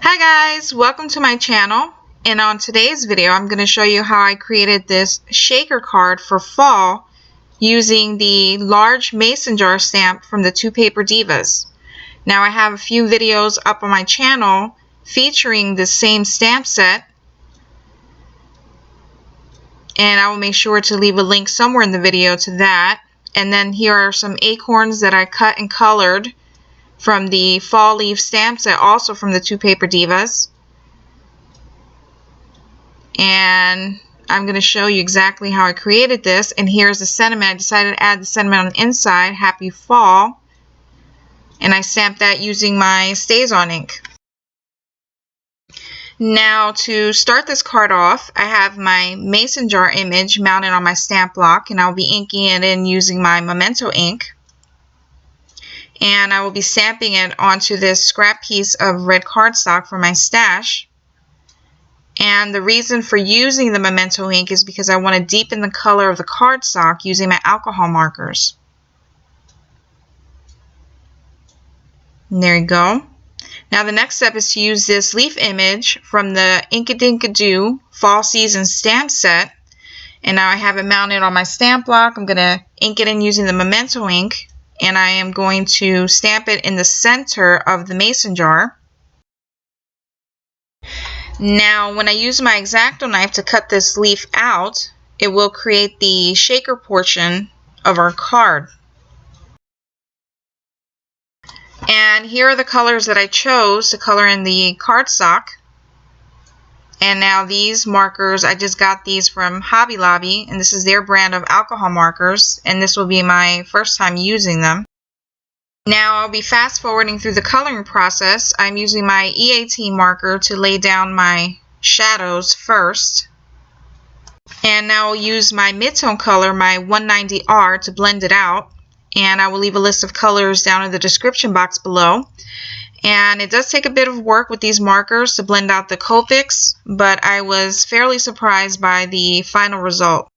Hi guys, welcome to my channel, and on today's video I'm going to show you how I created this shaker card for fall using the large mason jar stamp from the two Paper Divas. Now I have a few videos up on my channel featuring the same stamp set, and I will make sure to leave a link somewhere in the video to that. And then here are some acorns that I cut and colored from the fall leaf stamp set, also from the two Paper Divas. And I'm going to show you exactly how I created this. And here's the sentiment. I decided to add the sentiment on the inside, Happy Fall, and I stamped that using my StazOn ink. Now to start this card off, I have my mason jar image mounted on my stamp block, and I'll be inking it in using my Memento ink. And I will be stamping it onto this scrap piece of red cardstock from my stash. And the reason for using the Memento ink is because I want to deepen the color of the cardstock using my alcohol markers. And there you go. Now the next step is to use this leaf image from the Inkadinkadoo Fall Season stamp set. And now I have it mounted on my stamp block. I'm going to ink it in using the Memento ink, and I am going to stamp it in the center of the mason jar. Now when I use my X-Acto knife to cut this leaf out, it will create the shaker portion of our card. And here are the colors that I chose to color in the cardstock. And now these markers, I just got these from Hobby Lobby, and this is their brand of alcohol markers, and this will be my first time using them. Now I'll be fast forwarding through the coloring process. I'm using my E18 marker to lay down my shadows first. And now I'll use my mid-tone color, my 190R, to blend it out. And I will leave a list of colors down in the description box below. And it does take a bit of work with these markers to blend out the Copics, but I was fairly surprised by the final result.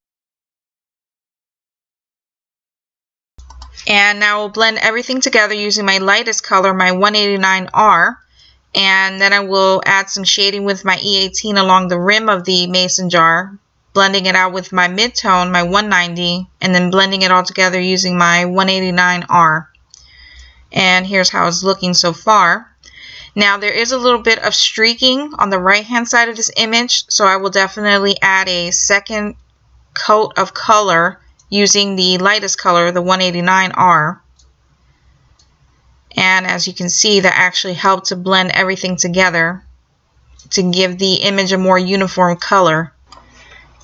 And now I'll blend everything together using my lightest color, my 189R, and then I will add some shading with my E18 along the rim of the mason jar, blending it out with my mid-tone, my 190, and then blending it all together using my 189R. And here's how it's looking so far. Now there is a little bit of streaking on the right hand side of this image, so I will definitely add a second coat of color using the lightest color, the 189R. And as you can see, that actually helped to blend everything together to give the image a more uniform color.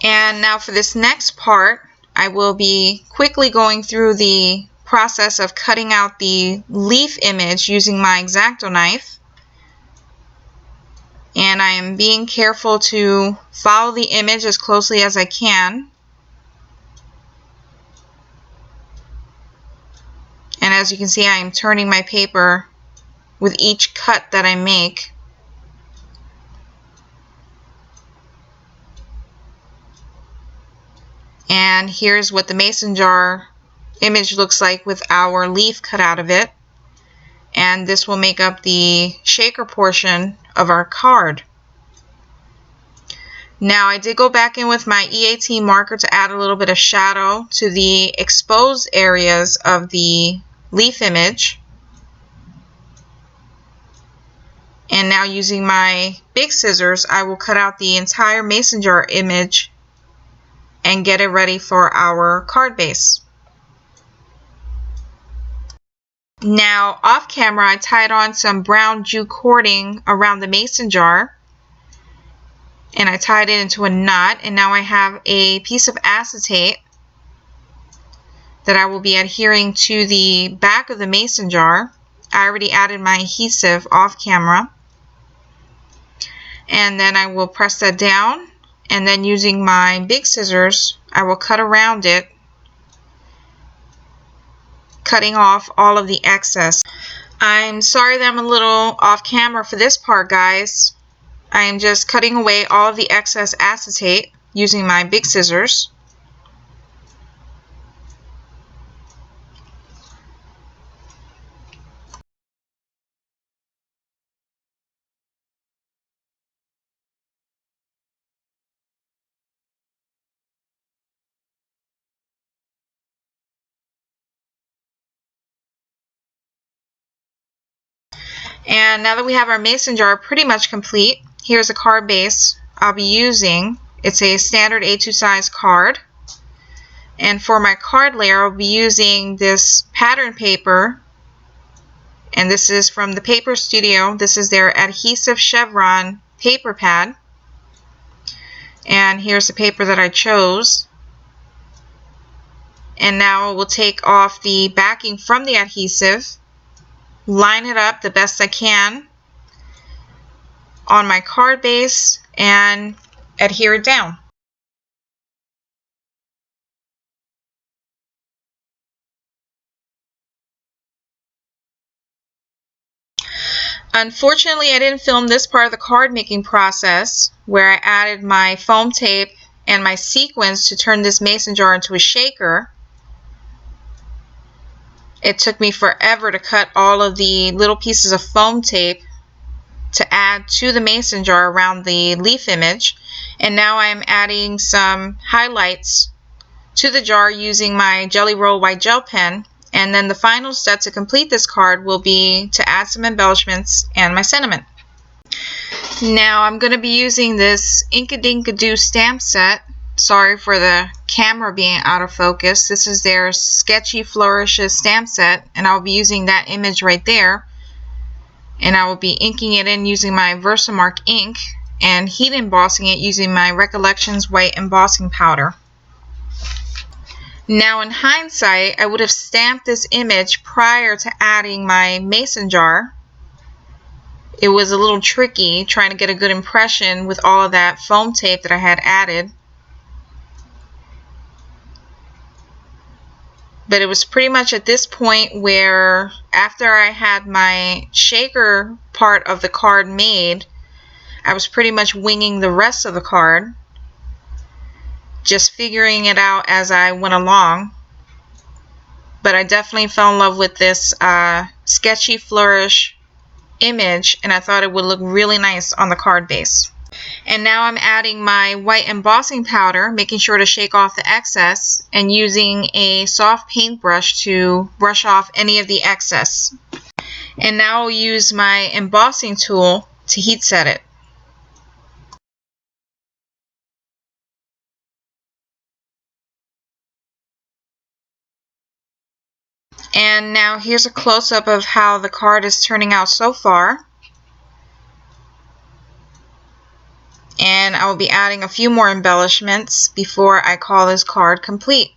And now for this next part, I will be quickly going through the process of cutting out the leaf image using my X-Acto knife. And I am being careful to follow the image as closely as I can. And as you can see, I am turning my paper with each cut that I make. And here's what the mason jar image looks like with our leaf cut out of it. And this will make up the shaker portion of our card. Now I did go back in with my E18 marker to add a little bit of shadow to the exposed areas of the leaf image. And now using my big scissors, I will cut out the entire mason jar image and get it ready for our card base. Now off camera, I tied on some brown jute cording around the mason jar, and I tied it into a knot, and now I have a piece of acetate that I will be adhering to the back of the mason jar. I already added my adhesive off camera, and then I will press that down, and then using my big scissors I will cut around it, cutting off all of the excess. I'm sorry that I'm a little off camera for this part, guys. I am just cutting away all of the excess acetate using my big scissors. And now that we have our mason jar pretty much complete, here's a card base I'll be using. It's a standard A2 size card. And for my card layer, I'll be using this pattern paper. And this is from the Paper Studio. This is their Adhesive Chevron paper pad. And here's the paper that I chose. And now we'll take off the backing from the adhesive, line it up the best I can on my card base, and adhere it down. Unfortunately, I didn't film this part of the card making process where I added my foam tape and my sequins to turn this mason jar into a shaker. It took me forever to cut all of the little pieces of foam tape to add to the mason jar around the leaf image. And now I'm adding some highlights to the jar using my Jelly Roll white gel pen. And then the final step to complete this card will be to add some embellishments and my sentiment. Now I'm going to be using this Inkadinkado stamp set. Sorry for the camera being out of focus. This is their Sketchy Flourishes stamp set, and I'll be using that image right there. And I will be inking it in using my Versamark ink and heat embossing it using my Recollections white embossing powder. Now in hindsight, I would have stamped this image prior to adding my mason jar. It was a little tricky trying to get a good impression with all of that foam tape that I had added. But it was pretty much at this point where, after I had my shaker part of the card made, I was pretty much winging the rest of the card, just figuring it out as I went along. But I definitely fell in love with this Sketchy Flourish image, and I thought it would look really nice on the card base. And now I'm adding my white embossing powder, making sure to shake off the excess, and using a soft paintbrush to brush off any of the excess. And now I'll use my embossing tool to heat set it. And now here's a close-up of how the card is turning out so far. And I will be adding a few more embellishments before I call this card complete.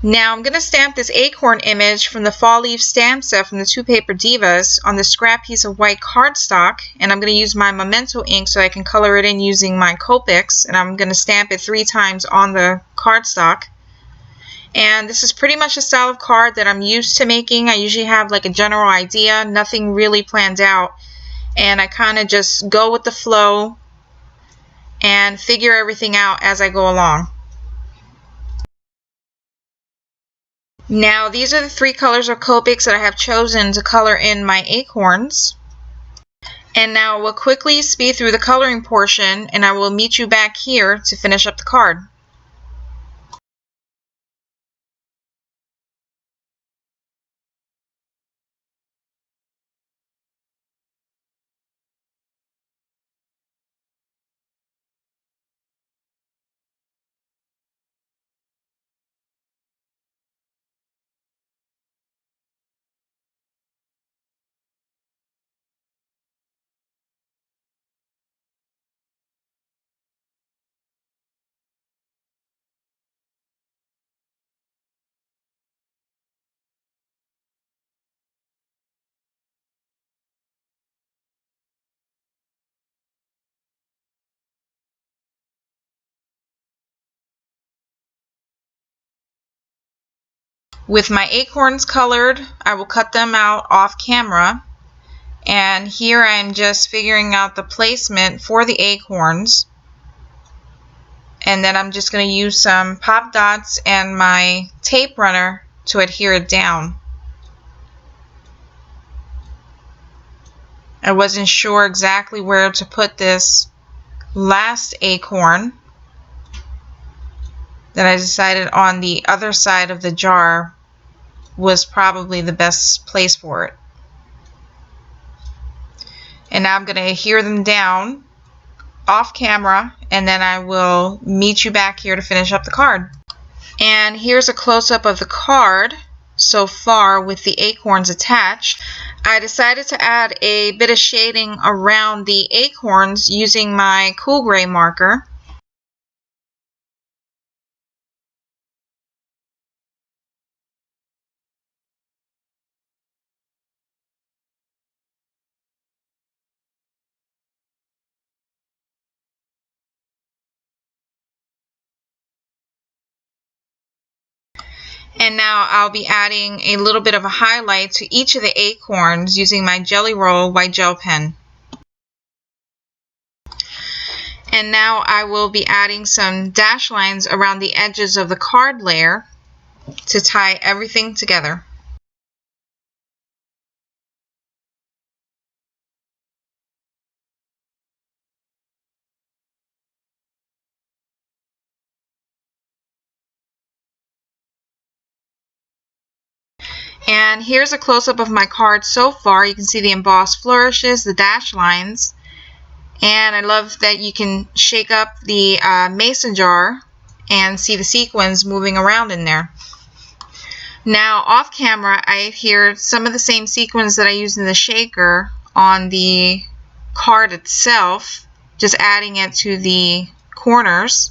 Now I'm going to stamp this acorn image from the fall leaf stamp set from the 2 Paper Divas on the scrap piece of white cardstock, and I'm going to use my Memento ink so I can color it in using my Copics, and I'm going to stamp it 3 times on the cardstock. And this is pretty much the style of card that I'm used to making. I usually have like a general idea, nothing really planned out, and I kind of just go with the flow and figure everything out as I go along. Now these are the 3 colors of Copics that I have chosen to color in my acorns. And now we'll quickly speed through the coloring portion, and I will meet you back here to finish up the card. With my acorns colored, I will cut them out off camera. And here I'm just figuring out the placement for the acorns. And then I'm just going to use some pop dots and my tape runner to adhere it down. I wasn't sure exactly where to put this last acorn. Then I decided on the other side of the jar was probably the best place for it. And now I'm going to adhere them down off camera, and then I will meet you back here to finish up the card. And here's a close-up of the card so far with the acorns attached. I decided to add a bit of shading around the acorns using my cool gray marker. And now I'll be adding a little bit of a highlight to each of the acorns using my Jelly Roll white gel pen. And now I will be adding some dash lines around the edges of the card layer to tie everything together. And here's a close-up of my card so far. You can see the embossed flourishes, the dash lines, and I love that you can shake up the mason jar and see the sequins moving around in there. Now off camera, I adhered some of the same sequins that I used in the shaker on the card itself, just adding it to the corners.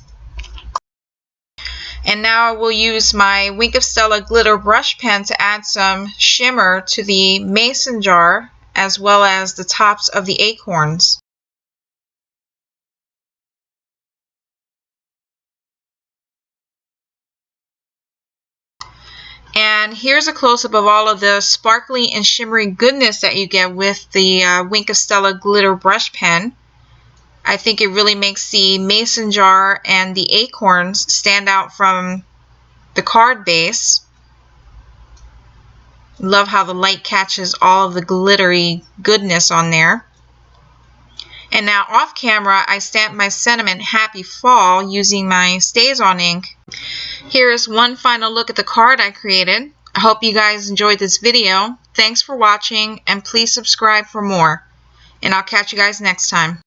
And now I will use my Wink of Stella glitter brush pen to add some shimmer to the mason jar as well as the tops of the acorns. And here's a close-up of all of the sparkly and shimmery goodness that you get with the Wink of Stella glitter brush pen. I think it really makes the mason jar and the acorns stand out from the card base. Love how the light catches all of the glittery goodness on there. And now off camera, I stamped my sentiment Happy Fall using my StazOn ink. Here is one final look at the card I created. I hope you guys enjoyed this video. Thanks for watching, and please subscribe for more. And I'll catch you guys next time.